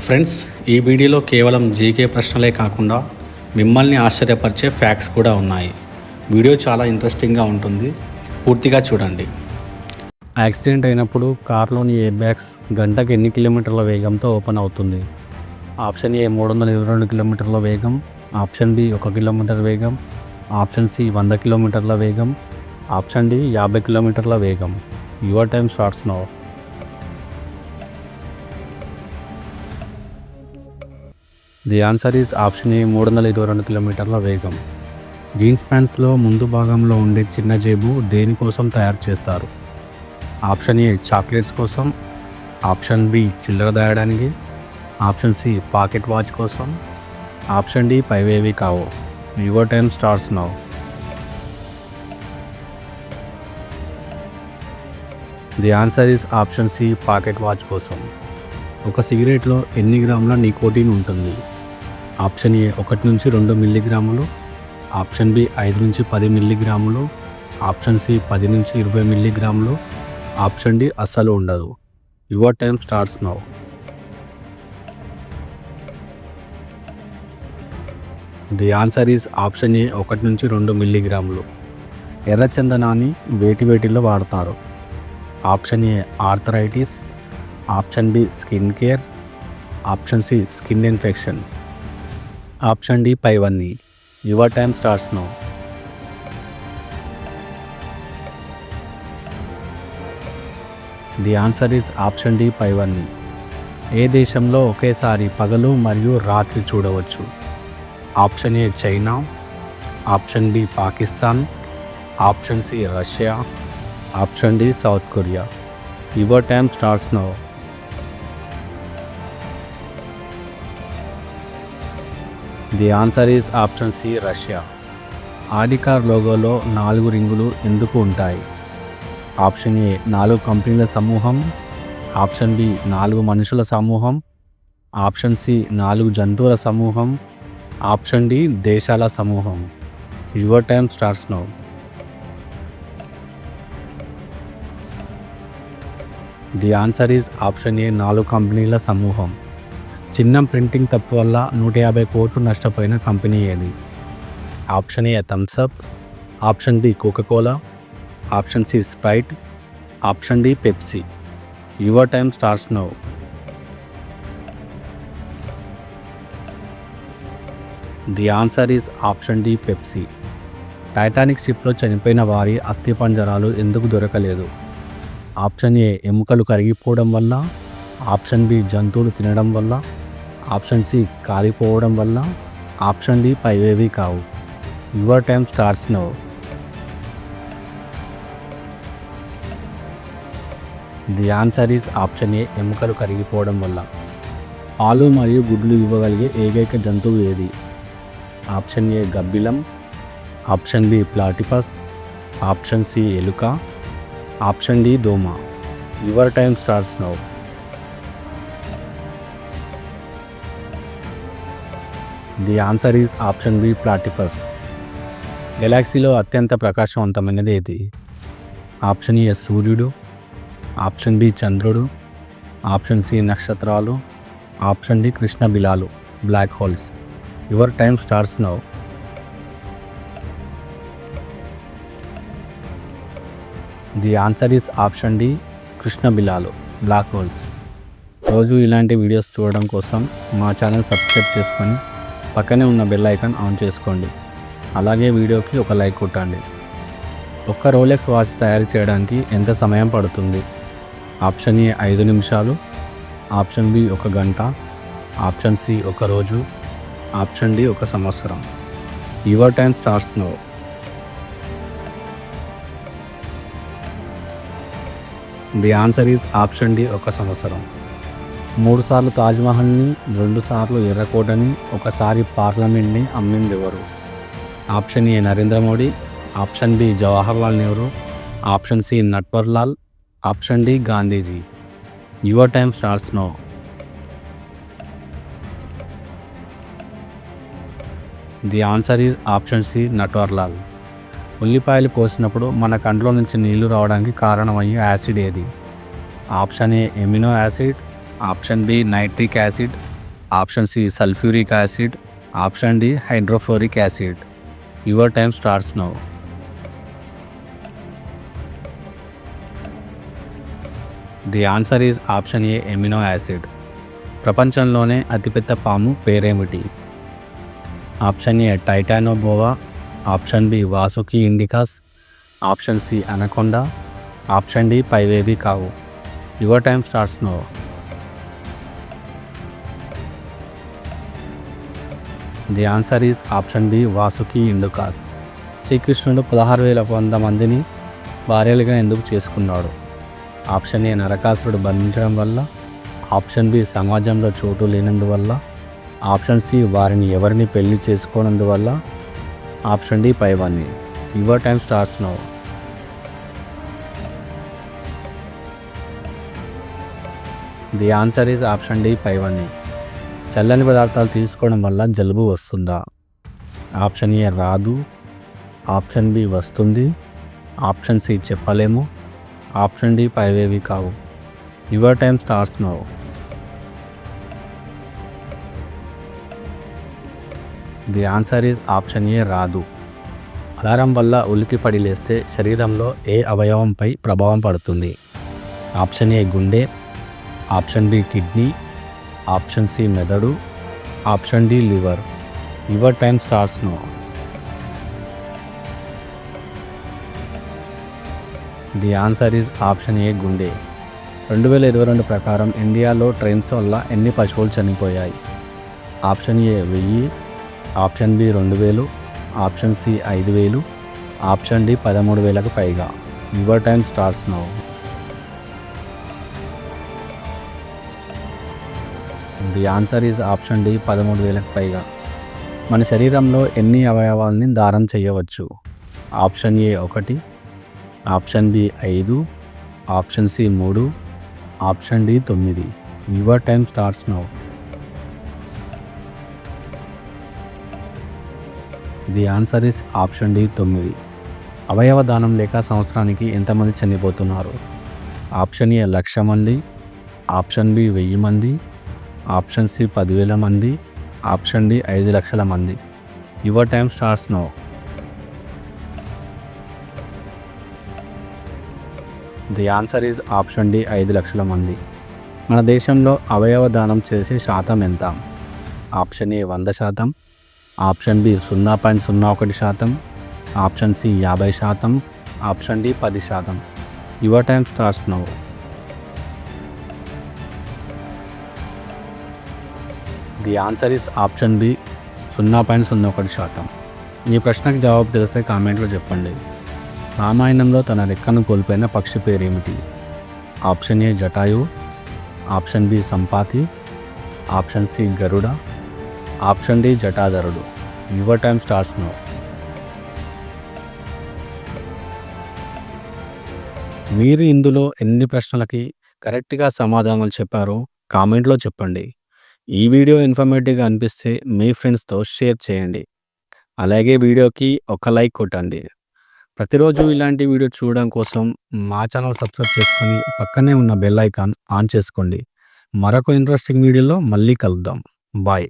Friends, ఈ వీడియోలో కేవలం జీకే ప్రశ్నలే కాకుండా మిమ్మల్ని ఆశ్చర్యపరిచే ఫ్యాక్ట్స్ కూడా ఉన్నాయి. వీడియో చాలా ఇంట్రెస్టింగ్గా ఉంటుంది, పూర్తిగా చూడండి. యాక్సిడెంట్ అయినప్పుడు కార్లోని ఎయిర్ బ్యాగ్స్ గంటకు ఎన్ని కిలోమీటర్ల వేగంతో ఓపెన్ అవుతుంది? ఆప్షన్ ఏ 322 కిలోమీటర్ల వేగం, ఆప్షన్ బి 1 కిలోమీటర్ వేగం, ఆప్షన్ సి 100 కిలోమీటర్ల వేగం, ఆప్షన్ డి 50 కిలోమీటర్ల వేగం. Your time starts now. The answer is option ఏ 322 కిలోమీటర్ల వేగం. జీన్స్ ప్యాంట్స్లో ముందు భాగంలో ఉండే చిన్న జేబు దేనికోసం తయారు చేస్తారు? ఆప్షన్ ఏ చాక్లెట్స్ కోసం, ఆప్షన్ బి చిల్లర దాయడానికి, ఆప్షన్ సి పాకెట్ వాచ్ కోసం, ఆప్షన్ డి పైవేవి కావు. Your time starts now. The answer is option C pocket watch కోసం. ఒక సిగరెట్లో ఎన్ని గ్రాముల నికోటిన్ ఉంటుంది? ఆప్షన్ ఏ 1 నుంచి 2 మిల్లీగ్రాములు, ఆప్షన్ బి 5 నుంచి 10 మిల్లీగ్రాములు, ఆప్షన్ సి 10 నుంచి 20 మిల్లీగ్రాములు, ఆప్షన్ డి అస్సలు ఉండదు. Your time starts now. The answer is option A 1 నుంచి 2 మిల్లీగ్రాములు. ఎర్రచందనాన్ని వేటిలో వాడతారు? Option A arthritis, option B skin care, option C skin infection, option D పైవన్నీ. Your time starts now. The answer is option D పైవన్నీ. ఏ దేశంలో ఒకేసారి పగలు మరియు రాత్రి చూడవచ్చు? Option A China, option B Pakistan, option C Russia, option D South Korea. Your time starts now. The answer is option C Russia. Audi car లోగోలో 4 రింగులు ఎందుకు ఉంటాయి? ఆప్షన్ ఏ 4 కంపెనీల సమూహం, ఆప్షన్ బి 4 మనుషుల సమూహం, ఆప్షన్ సి 4 జంతువుల సమూహం, ఆప్షన్ డి దేశాల సమూహం. Your time starts now. The answer is option ఏ 4 కంపెనీల సమూహం. చిన్న ప్రింటింగ్ తప్పు వల్ల 150 కోట్లు నష్టపోయిన కంపెనీ ఏది? Option A Thums Up, option B Coca Cola, option C Sprite, option D Pepsi. Your time starts now. The answer is option D Pepsi. Titanic షిప్లో చనిపోయిన వారి అస్థిపంజరాలు ఎందుకు దొరకలేదు? ఆప్షన్ ఏ ఎముకలు కరిగిపోవడం వల్ల, ఆప్షన్ బి జంతువులు తినడం వల్ల, ఆప్షన్ సి కాలిపోవడం వల్ల, ఆప్షన్ డి పైవేవి కావు. Your time starts now. The answer is option ఏ ఎముకలు కరిగిపోవడం వల్ల. పాలు మరియు గుడ్లు ఇవ్వగలిగే ఏకైక జంతువు ఏది? ఆప్షన్ ఏ గబ్బిలం, option B platypus, option C ఎలుక, ఆప్షన్ డి దోమ. Your time starts now. The answer is option B platypus. గెలాక్సీలో అత్యంత ప్రకాశవంతమైనది ఏది? ఆప్షన్ ఏ సూర్యుడు, ఆప్షన్ బి చంద్రుడు, ఆప్షన్ సి నక్షత్రాలు, ఆప్షన్ డి కృష్ణ బిలాలు black holes. Your time starts now. The answer is option D కృష్ణ బిలాలు బ్లాక్ హోల్స్. రోజు ఇలాంటి వీడియోస్ చూడడం కోసం మా ఛానల్ సబ్స్క్రైబ్ చేసుకొని పక్కనే ఉన్న బెల్ ఐకాన్ ఆన్ చేసుకోండి. అలాగే వీడియోకి ఒక లైక్ కొట్టండి. ఒక్క రోలెక్స్ వాచ్ తయారు చేయడానికి ఎంత సమయం పడుతుంది? ఆప్షన్ ఏ 5 నిమిషాలు, ఆప్షన్ బి 1 గంట, ఆప్షన్ సి 1 రోజు, ఆప్షన్ డి 1 సంవత్సరం. Your time starts now. The answer is option D 1 సంవత్సరం. 3 సార్లు తాజ్మహల్ని, 2 సార్లు ఎర్రకోటని, 1 సారి పార్లమెంట్ని అమ్మింది ఎవరు? Option A Narendra Modi, option B Jawaharlal Nehru, option C Natwarlal, option D Gandhiji. Your time starts now. The answer is option C Natwarlal. ఉల్లిపాయలు కోసినప్పుడు మన కంట్లో నుంచి నీళ్లు రావడానికి కారణమయ్యే యాసిడ్ ఏది? Option A amino acid, option B nitric acid, option C sulphuric acid, option D hydrofluoric acid. Your time starts now. The answer is option A amino acid. ప్రపంచంలోనే అతిపెద్ద పాము పేరేమిటి? Option A titanoboa, option B Vasuki indicus, option C anaconda, option D పైవేవి కావు. Your time starts now. The answer is option B Vasuki indicus. శ్రీకృష్ణుడు 16,100 మందిని భార్యలుగా ఎందుకు చేసుకున్నాడు? ఆప్షన్ ఏ నరకాసురుడు బంధించడం వల్ల, ఆప్షన్ బి సమాజంలో చోటు లేనందువల్ల, ఆప్షన్ సి వారిని ఎవరిని పెళ్లి చేసుకోనందువల్ల, ఆప్షన్ డి పైవన్నీ. Your time starts now. The answer is option D పైవన్నీ. చల్లని పదార్థాలు తీసుకోవడం వల్ల జలుబు వస్తుందా? ఆప్షన్ ఏ రాదు, ఆప్షన్ బి వస్తుంది, ఆప్షన్ సి చెప్పలేము, ఆప్షన్ డి పైవేవి కావు. Your time starts now. The answer is option ఏ రాదు. అలారం వల్ల ఉలికిపడి లేస్తే శరీరంలో ఏ అవయవంపై ప్రభావం పడుతుంది? ఆప్షన్ ఏ గుండె, option B kidney, option C మెదడు, option D liver. Your time starts now. The answer is option A గుండె. 2022 ప్రకారం ఇండియాలో ట్రైన్స్ వల్ల ఎన్ని పశువులు చనిపోయాయి? Option A 1000, option B 2000, option C 5000, option D 13,000కు పైగా. Your time starts now. The answer is option D 13,000కు పైగా. మన శరీరంలో ఎన్ని అవయవాల్ని దానం చేయవచ్చు? Option A 1, option B 5, option C 3, option D 9. Your time starts now. The answer is option D 9. అవయవ దానం లేక సంవత్సరానికి ఎంతమంది చనిపోతున్నారు? ఆప్షన్ ఏ 1,00,000 మంది, ఆప్షన్ బి 1000 మంది, ఆప్షన్ సి 10,000 మంది, ఆప్షన్ డి 5,00,000 మంది. Your time starts now. The answer is option D 5,00,000 మంది. మన దేశంలో అవయవ దానం చేసే శాతం ఎంత? Option A 100%, option B 0.01%, option C 50%, option D 10%. Your time starts now. The answer is option B 0.01%. ఈ ప్రశ్నకు జవాబు తెలిస్తే కామెంట్లో చెప్పండి. రామాయణంలో తన రెక్కను కోల్పోయిన పక్షి పేరేమిటి? Option A Jatayu, option B Sampati, option C Garuda, option D జటాధరుడు. Your time starts now. మీరు ఇందులో ఎన్ని ప్రశ్నలకి కరెక్ట్గా సమాధానాలు చెప్పారో కామెంట్లో చెప్పండి. ఈ వీడియో ఇన్ఫర్మేటివ్గా అనిపిస్తే మీ ఫ్రెండ్స్తో షేర్ చేయండి. అలాగే వీడియోకి ఒక లైక్ కొట్టండి. ప్రతిరోజు ఇలాంటి వీడియో చూడడం కోసం మా ఛానల్ సబ్స్క్రైబ్ చేసుకొని పక్కనే ఉన్న బెల్ ఐకాన్ ఆన్ చేసుకోండి. మరొక ఇంట్రెస్టింగ్ వీడియోలో మళ్ళీ కలుద్దాం. బాయ్.